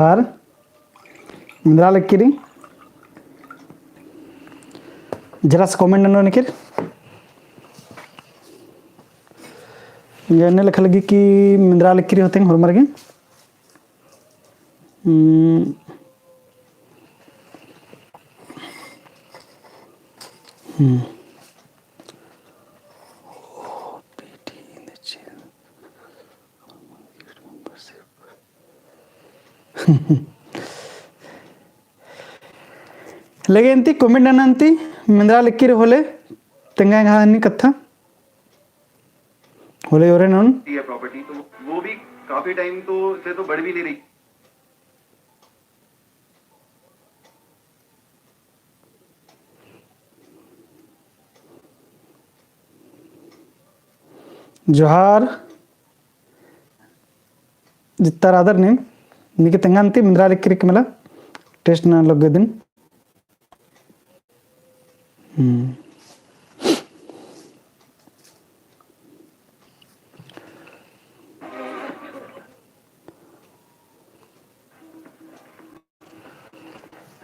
जोहार इंद्रा लक्कीरी जरा से कमेंट ननो निकिर ये लिखा लगी कि मिंद्रा लक्कीरी होते हैं हरमर के लगे अंती कमेंट ननंती मिंद्रा लक्कीरी होले तेंगा कहानी कथा होले ओरे नन ये प्रॉपर्टी तो वो भी काफी टाइम तो से तो बढ़ भी नहीं रही। जोहार जित्ता रादर ने नीके तेंगांती मिंद्रा लक्कीरी के मला टेस्ट ना लगे दिन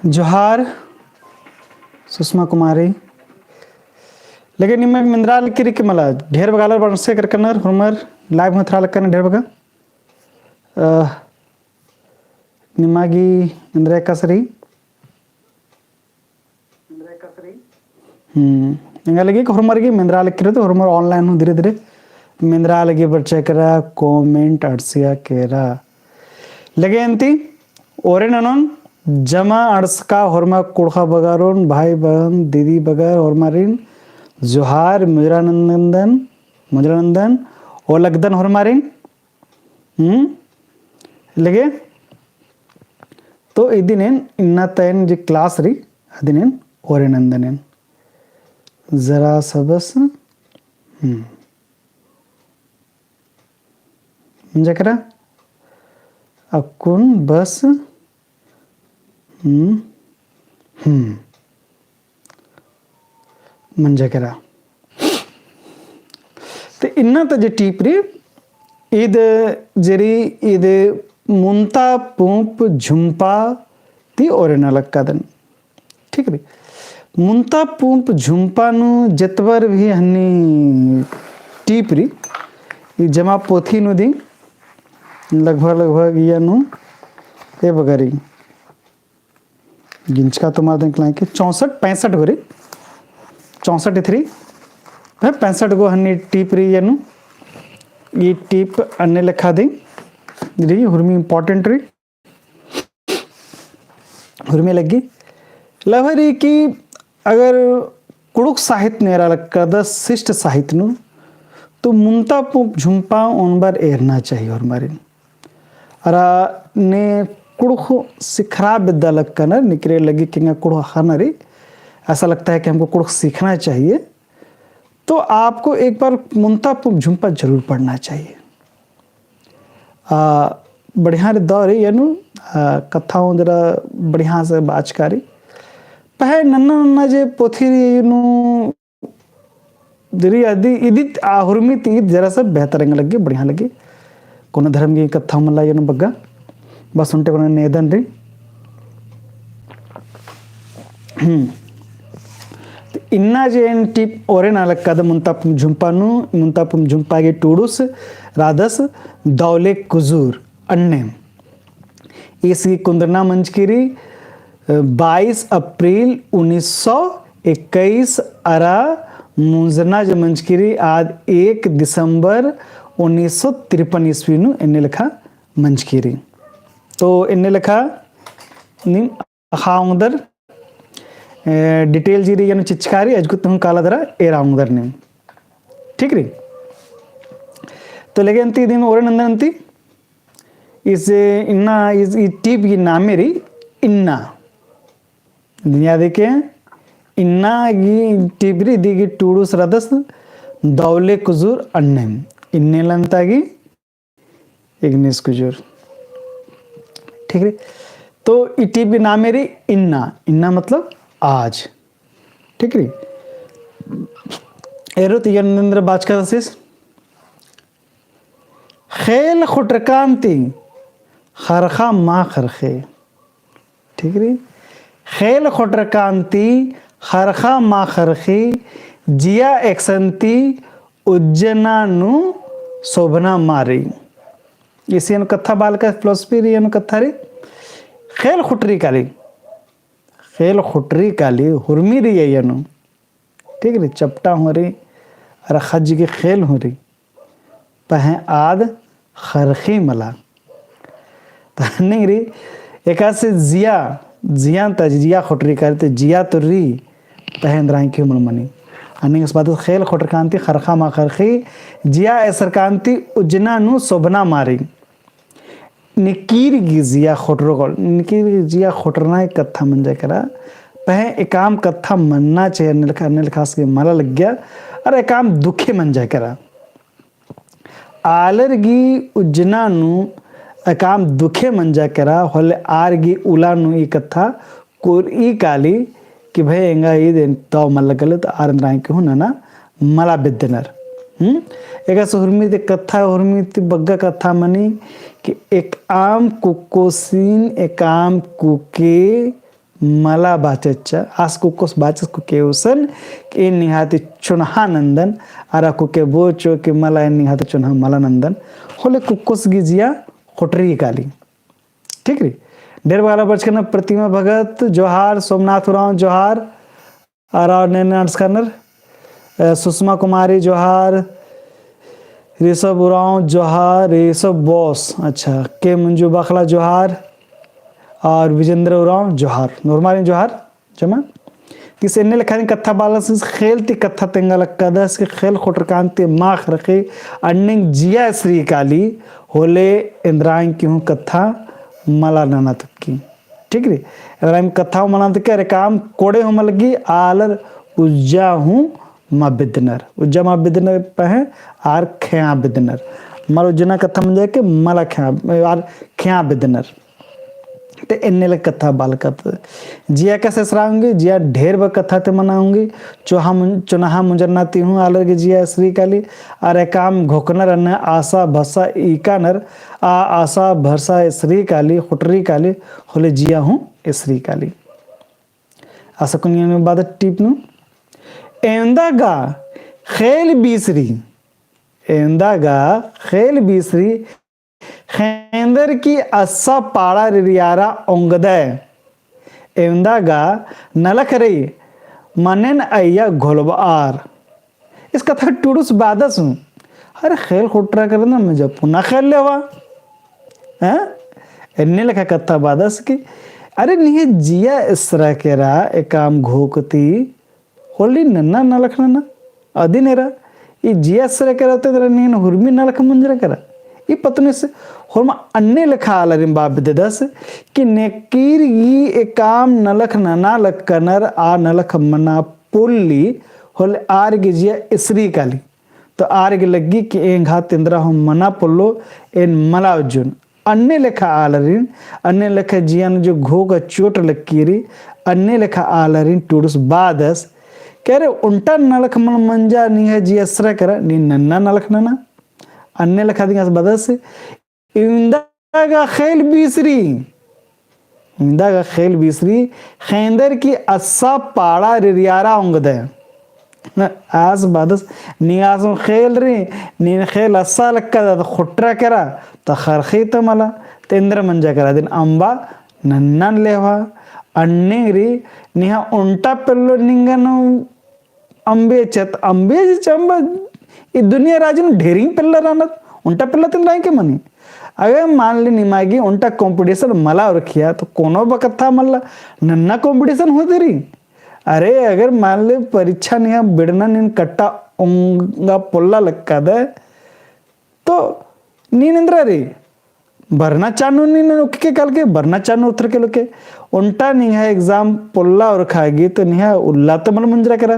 जोहार सुषमा कुमारी लेकिन निम्न मिंद्रा लक्कीरी के मला ढेर बगालर बनसे करकनर हमर लाइव में थरा लक्कन ढेर बगा निमागी इंद्रा कसरी इंगा लगी हमर की मिंद्रा लक्कीरी तो हमर ऑनलाइन हूँ धीरे धीरे मिंद्रा लगी बच्चे करा कमेंट अड़सिया केरा लगे अंती ओरे ननन जमा अड़सका हरमा कुड़खा बगारोन भाई बहन दीदी बगर हरमारिन जोहार मुजरानंदन ओलगदन हरमारिन लगे तो इदिनेन इन्ना तयन जी क्लास री अदिनेन ओरे नंदनेन जरा सबस जकरा अकुन बस मंजकरा तो इन्ना तो जे टीपरी इद जरी इद मुंता पूंप झुंपा ती ओरे नलक्कादन ठीक री मुंता पूंप झुंपा नु जतवर भी हन्नी टीपरी जमा पोथी नु दी लगभग या नु ए बगरी गिंचका तो मार दें के 64-65 गोरी 64 है 65 गो हन्नी टीप रही है नु ये टीप अन्य लिखा दें रही हुरमी इंपॉर्टेंट रही हुरमी लगी लहरी की अगर कुड़ुक साहित्य नेरा लग शिष्ट साहित्य नु तो मुंता पुप झुंपा उन बार एरना चाहिए और मारे अरा ने कुड़ुख सिखरा विद्यालय कनर निकरे लगी कि कुड़ुख खानरी ऐसा लगता है कि हमको कुड़ुख सीखना चाहिए तो आपको एक बार मुंता पुप झुंपा जरूर पढ़ना चाहिए बढ़िया दौर है यानु कथाओं जरा बढ़िया से बाचकारी पहे नन्ना नन्ना जे पोथी नु दरी आदि इदित आहुरमी तीत जरा सा बेहतर रंग लगे बढ़िया लगे कोनो धर्म की कथा मला यानु बग्गा बस उनटे को नेदन री तो इन्ना जे टिप ओरे नालक कद मुंतापुम झुंपा के टूडुस राधस दौले कुजूर अन्नेम इसकी कुंदरना मंचकिरी 22 अप्रैल 1921 अरा मुंजना जो मंचकिरी आज 1 दिसंबर 1953 ईस्वी नु इन्ने लिखा मंचकिरी तो इन्ने लिखा निम खाउंदर डिटेल जीरी यानी चिचकारी अजकुत हम काला दरा ए राउंदर निम ठीक री तो लगे अंती दिन और नंदनती इस इन्ना इस टीप की नाम मेरी इन्ना दुनिया देखे इन्ना की टीपरी दिगी टूडुस रदस दौले कुजूर अन्नेम इन्ने लंता की इग्निस कुजूर ठीक है तो ई टीप की नाम मेरी इन्ना इन्ना मतलब आज ठीक है एरो तियनंद्र बाचका सिस खेल खुटरकांति खरखा मा खरखे, ठीक रे। खेल खोटर कांति खरखा मा खरखे जिया एकसंती उज्जनानु शोभना मारी। इसी अनु कथा बाल का फिलोसफी री अनु कथा रे खेल खुटरी काली, खेल खुटरी काली हुरमी री है अनु, ठीक रे। चपटा हो री अरे खज के खेल हो री पह आद खरखी मला नहीं री। एक से जिया जिया त जिया खोटरी करते जिया तो री पहन की मन मनी अन्य इस बात खेल खोटर कांति खरखा मा खरखी जिया ऐसर कांति उजना नु शोभना मारी। निकीर गी जिया खोटरो को निकीर जिया खोटरना एक कथा मन जाए करा पह एकाम कथा मनना चाहिए अन्य खास के माला लग गया अरे एकाम दुखे मन जाए करा आलरगी उजना नु काम दुखे मन जा करा होले आरगी उलानु ई कथा कोर ई काली कि भाई एंगा ई दिन तो मल गले तो आर राय के हुना ना मला बिदनर एगा सुहरमी ते कथा हुरमी ते बग्गा कथा मनी कि एक आम कुकोसीन एक आम कुके मला बाचच्चा आस कुकोस बाचस कुके उसन कि निहाती चुनहा नंदन आरा कुके बोचो कि मला निहाती चुनहा मला नंदन होले कुकोस गिजिया खोटरी काली, ठीक रे। डेर वाला बचकन प्रतिमा भगत जोहार, सोमनाथ उराव जोहार, और नमस्कार सुषमा कुमारी जोहार, ऋषभ उराव जोहार, ऋषभ बोस अच्छा के मंजू बखला जोहार और विजेंद्र उराव जोहार नॉर्मल जोहार जमा किस इन्ने लिखा कथा बालस खेल ती कथा तेंगा कदस के खेल खोटर कांति माख रखे अन्निंग जिया श्री काली होले इंद्रायण की हूँ कथा मला नाना तक की, ठीक रे। इंद्रायण कथा मला तक अरे काम कोड़े हो मलगी आलर उज्जा हूँ मा बिदनर उज्जा मा बिदनर पह आर ख्या बिदनर मल उज्जना कथा मन जाए के मला ख्या आर ख्या बिदनर ते इन्ने लग कथा बाल कथ जिया कैसे सराऊंगी जिया ढेर ब कथा ते मनाऊंगी चुनाहा मुंजरनाती हूँ आलर के जिया श्री काली अरे काम घोकनर अन्न आशा भसा इकानर आ आशा भरसा श्री काली खुटरी काली होले जिया हूँ श्री काली आशा कुनिया में बाद टिपनू एंदा गा खेल बीसरी एंदा गा खेल बीसरी खेंदर की अस्सा पाड़ा रियारा ओंगदय एवंदागा नलख रही मनन अय्या घोलबार। इस कथा टूडुस बादस हूँ अरे खेल खोटरा कर ना मैं जब पुनः खेल लेवा हैं इन्ने लखा कथा बादस की अरे नहीं जिया इस तरह के रहा एक काम घोकती होली नन्ना नलख ना अधी नेरा ये जिया इस तरह के रहते तेरा नहीं हुरमी नलख मंजरा करा ये पत्नी से होरमा अन्य लिखा आलरिम बाप दस कि नेकीर ये एकाम नलख नना लख कनर आ नलख मना पुल्ली होले आर गिजिया इसरी काली तो आर गे लगी कि एंग हाथ इंद्रा हो मना पुल्लो एन मला उज्जुन अन्य लिखा आलरिन अन्य लिखा जियान जो घो का चोट लकीरी अन्य लिखा आलरिन टूडुस बादस कह रहे उल्टा नलख मन मंजा नहीं है जी असरा करा नी नन्ना नलख नना अन्य लिखा दिया बदल से इंदा खेल बीसरी इंदा का खेल बीसरी खेंदर की अस्सा पाड़ा रियारा उंगद आज बदस नियास खेल रे नी खेल अस्सा लक्का दा खुट्रा करा तो खरखी तो मला तेंद्र मंजा करा दिन अंबा नन्नन लेवा अन्ने रे निहा उल्टा पेल्लो निंगन अंबे चंबा ये दुनिया राजन ढेरिंग पिल्ला रानत उल्टा पिल्ला तिन लाइन के मनी अगर मान ली निमागी उल्टा कंपटीशन मला रखिया तो कोनो बकथा मल्ला नन्ना कंपटीशन हो तेरी अरे अगर मान ले परीक्षा नहीं बिड़ना नीन कट्टा उंगा पुल्ला लक्का दे तो नीन इंद्रा रे भरना चानू नीन के कल के भरना चानू उतर के लोके उल्टा नहीं है एग्जाम पुल्ला और खाएगी तो नहीं है उल्ला तो मल मंजरा करा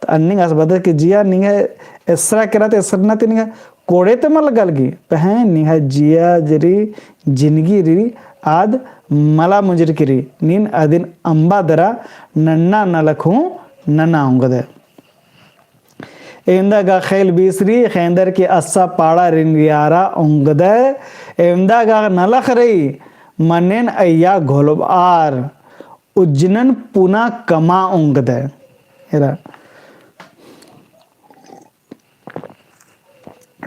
तो अन्नी आस बदल के जिया नहीं है ऐसा करा तो ऐसा ना तो नहीं है कोड़े तो मल गल गई पहन नहीं है जिया जरी जिंदगी री आद मला मुजर किरी नीन अदिन अंबा दरा नन्ना न लखूं नन्ना आऊंगा दे एमदा खेल बीसरी खेंदर के अस्सा पाड़ा रिंगियारा उंगद एमदा नलख रही मनेन अय्या घोलब आर उज्जनन पुना कमा उंगद हेरा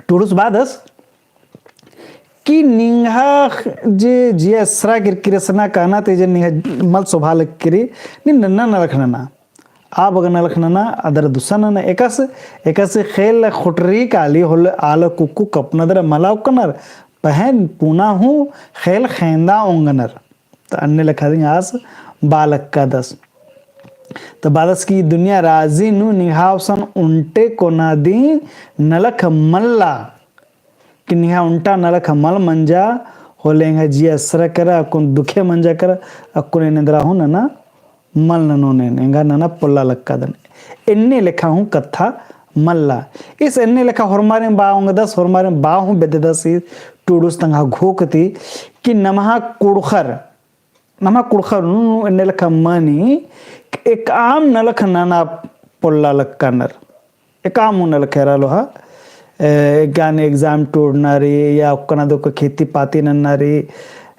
टूरुस बादस कि निंहा जे जियसरा किरकिरसना कहना ते जे निंहा मल सोभाल किरी नि नन्ना नलखना आ बग नलखना अदर दुसना एकस खेल खुटरी काली होल आल कुक्कू कपनदर मला कनर पहन पुना हूँ खेल खेंदा ओंगनर तो अन्य लिखा देंगे आज बालक का दस तो बादस की दुनिया राजी नु निहावसन उन्टे को ना दी नलख मल्ला कि निहा उन्टा नलख मल मंजा होलेंगे जी असर करा अकुन दुखे मंजा करा अकुन निंद्रा हूँ ना मल ननोने नेंगा नना पुल्ला लक्का दन इन्ने लिखा हूँ कथा मल्ला इस इन्ने लिखा हरमारे बाऊंगा दस हरमारे बाहूं बेदे दस टूडुस तंगा घोकती कि नमहा कुड़खर इन्ने लिखा मनी एक आम नलख नाना पुल्ला लक्का नर एक आम नलख हेरा लोहा ज्ञान एग्जाम टोड़नारी या उकना दो को खेती पाती नन्नारी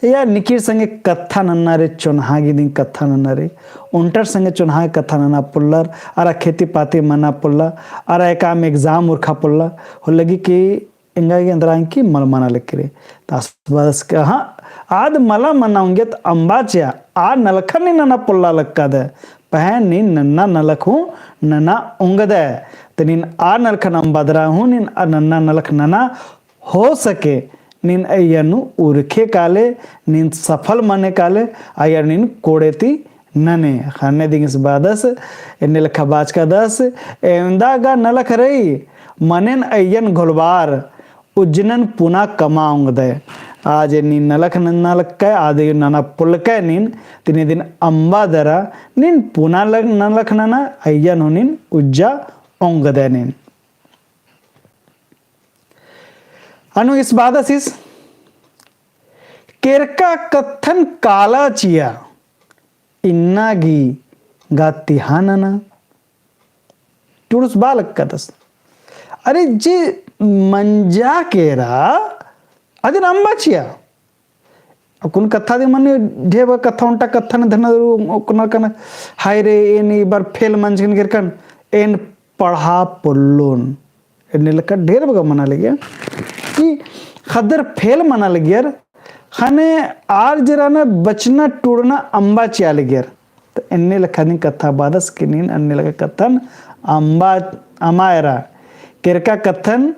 या निकिर संगे कथा नन्नारे चुनहागी दिन कथा नन्नारे उन्टर संगे चुनहा कथा नन्ना पुल्लर अरा खेती पाती मना पुल्ला अरा एक आम एग्जाम उर्खा पुल्ला हो लगी कि इंगा के अंदर की मल मना लिखरे तासबास का हाँ आद मला मनाऊंगे तो अंबाचिया आ नलखन नना पुल्ला लक्का दे पहन नी नन्ना नलखू नना उंगद तो नीन आ नलखन अंबादरा हूँ नीन नन्ना नलख नना हो सके नीन अय्यनु उर्खे काले नीन सफल मने काले अय्या नीन कोड़ेती नने खाने दिंगिस बादस इन्ने लखा बाज का दस एंदा गा नलख रही मनेन अय्यन घोलबार उज्जनन पुना कमाऊंग दे आज नीन नलख नलख का आदि नना पुल का नीन तिने दिन अंबा दरा नीन पुना लग नलख नना अय्यन हो नीन उज्जा ओंग दे नीन अनु इस बादसिस केरका कथन काला चिया इन्नागी गातिहानना टूरुस बालक का दस अरे जे मंजा केरा अदे अंबा चिया कुन कथा दे मने ढेब कथा उंटा कथा ने धन कुन कन हाय रे एनी बार फेल मंजन गिरकन एन पढ़ा पुल्लोन एने लका ढेर बगा मना लगे कि खदर फेल मना लगियर खाने आर जराना बचना टूड़ना अंबा चिया लगियर तो इन्ने लखा नी कथा बादस के नीन अन्ने लगा कथन अंबा अमायरा केरका कथन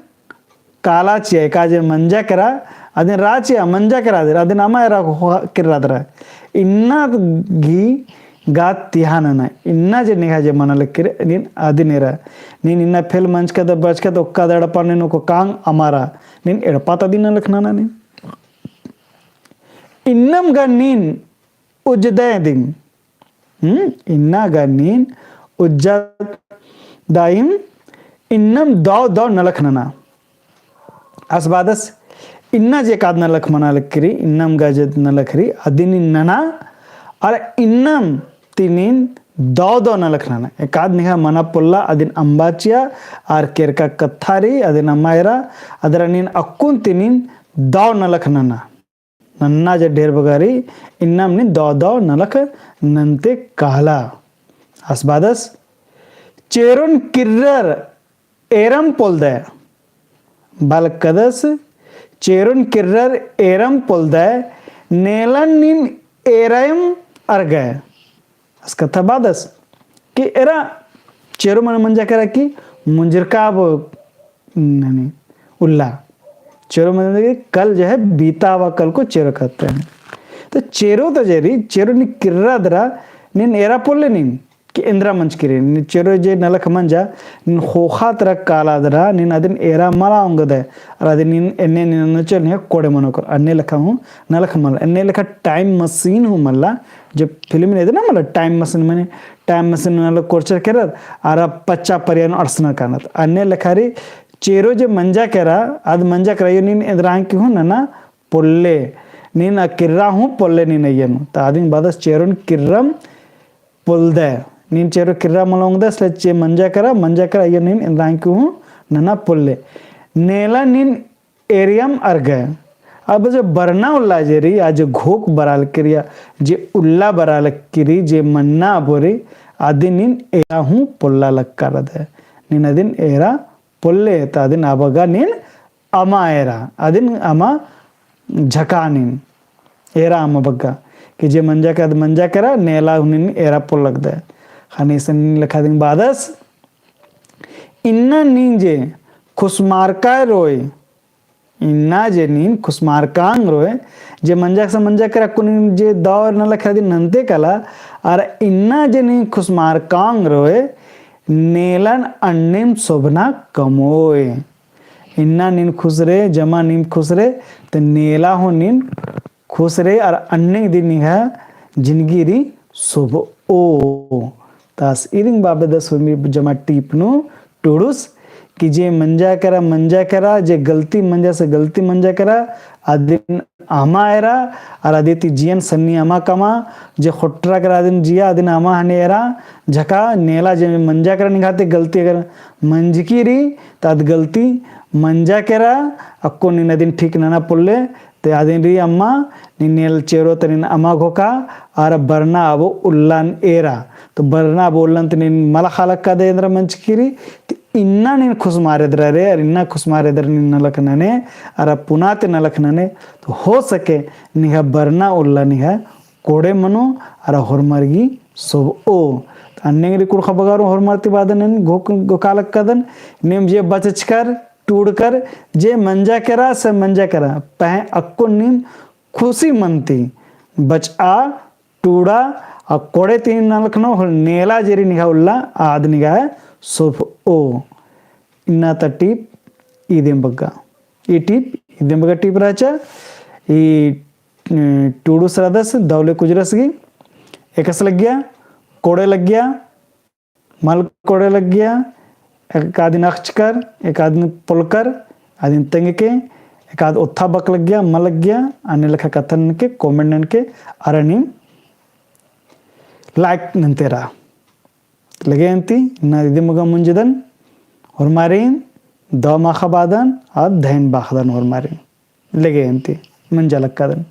काला चिया काजे मंजा करा अदिन राचिया मंजा करा दे अदिन अमायरा किरा दरा इन्ना घी गा तिहानना इन्ना जे निहा जे मना लक्किरे नीन आदिनेरा नीन इन्ना फेल मंच का द बच का तो का दड़पा नीन को कांग अमारा नीन एड़पा तदिन लखनाना नीन इन्नम गा नीन उज्जदे दिन इन्ना गा नीन उज्जा दाइम इन्नम दौ नलखनाना असबादस इन्ना जे काद नलख मना लक्किरी इन्नम गा जे नलखरी अदिन नना और इन्नम तिनिन दौ नलखनाना एकाद निहा मना पुल्ला अदिन अंबाचिया आर केरका कथारी अदिन अमायरा अदर नीन अक्कुन तिनिन दौ नलखनाना नन्ना जे ढेर बगारी इन्नम नी दौ नलख नंते काला असबादस चेरुन किर्रर एरम पोलदे बालकदस चेरुन किर्रर एरम पोलदे नेलन नीन एरम अर्गय अस कथा बादस कि एरा चेरो मन मंजा करा कि मुंजरका ननी उल्ला चेरो मन कल जो है बीता हुआ कल को चेरो कहते हैं तो चेरो तो जेरी चेरो नि किर्रा दरा निन एरा पोले निन कि इंद्रा मंच किरे निन चेरो जे नलख मंजा निन खोखा तरह काला दरा निन अदिन एरा मला उंगदे और अदिन निन एन्ने निन नचल निया कोड़े मनो कर अन्ने लखा हूँ नलख मल अन्ने लखा टाइम मशीन हूँ मल्ला जब फिल्म ने ना मतलब टाइम मशीन मैंने टाइम मशीन वाला कोर्चर कर आरा पच्चा परियन अर्सना कानत अन्य लखारी चेरो जे मंजा करा अद मंजा करायो नीन इंद्रांग की हूँ ना पुल्ले नीन किर्रा हूँ पुल्ले नीन अय्यन तो आदिन बादस चेरोन किर्रम पुल्दे नीन चेरो किर्रा मलोंगदा स्लेचे मंजा करा ये नीन रांकी हूँ नना पुल्ले नेला नीन एरियम अर्ग अब जो बरना उल्ला जेरी आज घोक बराल क्रिया जे उल्ला बराल किरी जे मन्ना बोरी आदि नीन एरा हूँ पुल्ला लक्का रद नीन अदिन एरा पुल्ले तादिन अबगा नीन अमा एरा अदिन अमा झका नीन एरा अमा बग्गा कि जे मंजा करा नेला नीन एरा पुल लगदा खानी सन लखा दिन बादस इन्ना नीन जे खुशमारका रोय इन्ना जे नीन खुशमारकांग रोय जे मंजा करा कुन जे दौर न लखा दिन नंते कला और इन्ना जे नीन खुशमारकांग रोय नेलन अन्निम शोभना कमोय इन्ना नीन खुश रे जमा नीन खुश रे तो नेला हो नीन खुश रे और अन्य दिन है जिंदगी री शुभ ओ तास इरिंग बाबे दस जमा टीपनु टोडुस कि जे मंजा करा जे गलती मंजा करा आदिन आमा एरा और आदिति जियन सन्नी आमा कमा जे खोट्रा करा आदिन जिया आदिन आमा हने एरा झका नेला जे मंजा करा निघाते गलती अगर मंजकी री ताद गलती मंजा करा अक्को निन दिन ठीक नाना पुल्ले ते आदिन री अम्मा निन्नेल चेरो तनिन अमा घोका और बरना अब उल्लान एरा तो बरना अब उल्लान तनिन मला खालक का देंद्र मंचकीरी इन्ना नीन खुश मारेद्र रे और इन्ना खुश मारेद्र निन्न लखनने और पुनाते न लखनने तो हो सके निहा बरना उल्ला निहा कोड़े मनो और होरमर्गी सब ओ अन्य कुड़ खबगारो होरमर्ती बादन गोकालक कदन नेम जे बचकर टूड़कर जे मंजा करा पह अक्को नीम खुशी मनती बचा टूड़ा और कोड़े तीन नलखनो नेला जेरी निघा उल्ला आद निघा सोफ ओ इन्ना ता टीप इदें बग्गा ये टीप इदें बग्गा टीप राचा ये टूडू सरदस दौले कुजरस की एकस लग गया कोड़े लग गया मल कोड़े लग गया एक आदि नक्चकर एक आदमी पुलकर आदि तंग के एक आद उत्था बक लग गया मल लग गया अन्य लखा कथन के कमेंट के अरणी लाइक नंतेरा लगे अंती ना इदे मगा मुंजदन और मारीन दो माखबादन और धैन बाखदन और मारीन लगे अंती मंजा लक्कादन